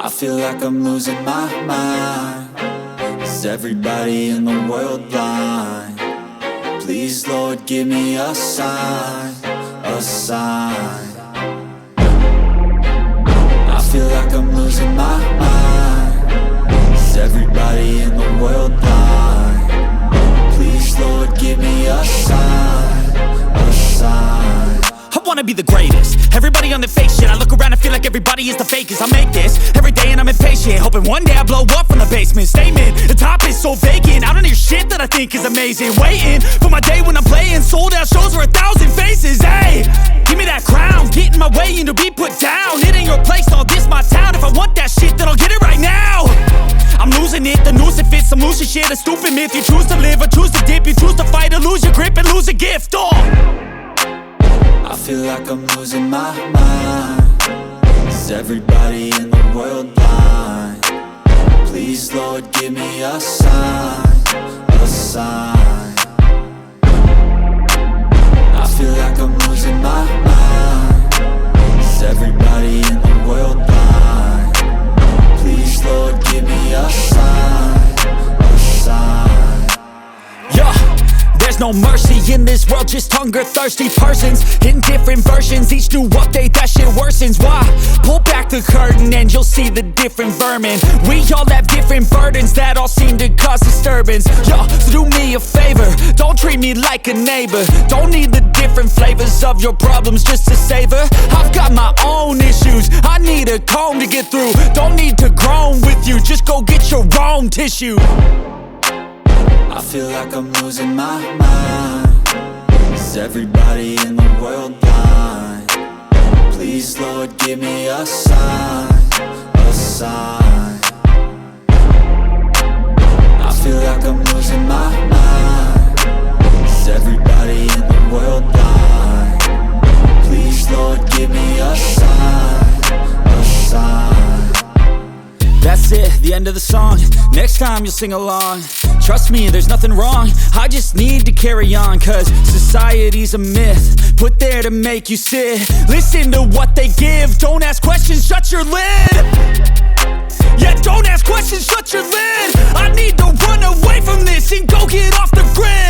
I feel like I'm losing my mind. Is everybody in the world blind? Please, Lord, give me a sign, a sign. I feel like I'm losing my mind. Is everybody in the world blind? Please, Lord, give me a sign, a sign. I wanna be the greatest. Everybody on the fake shit. I look around and feel like everybody is the fakest. I make this every day and I'm impatient, hoping one day I blow up from the basement. Statement, the top is so vacant. I don't hear shit that I think is amazing. Waiting for my day when I'm playing sold out shows for 1,000 faces. Hey, give me that crown, get in my way and to be put down. It ain't your place, all this my town. If I want that shit, then I'll get it right now. I'm losing it, the noose it fits. I'm losing shit, a stupid myth. You choose to live or choose to dip. You choose to fight or lose your grip and lose a gift. I feel like I'm losing my mind. Is everybody in the world blind? Please, Lord, give me a sign, a sign. I feel like I'm losing my mind. Is everybody in the world blind? Please, Lord, give me a sign, a sign. Yeah. There's no mercy in this world, just hunger-thirsty persons in different versions. Each new update, that shit worsens. Why? Pull back the curtain and you'll see the different vermin. We all have different burdens that all seem to cause disturbance. Yo, so do me a favor, don't treat me like a neighbor. Don't need the different flavors of your problems just to savor. I've got my own issues, I need a comb to get through. Don't need to groan with you, just go get your own tissue. I feel like I'm losing my mind. Is everybody in the world blind? Please, Lord, give me a sign, a sign. I feel like I'm losing my mind. Is everybody in the world blind? Please, Lord, give me a sign, a sign. That's it, the end of the song. Next time you'll sing along. Trust me, there's nothing wrong. I just need to carry on, cause society's a myth put there to make you sit. Listen to what they give. Don't ask questions, shut your lid. Yeah, don't ask questions, shut your lid. I need to run away from this and go get off the grid.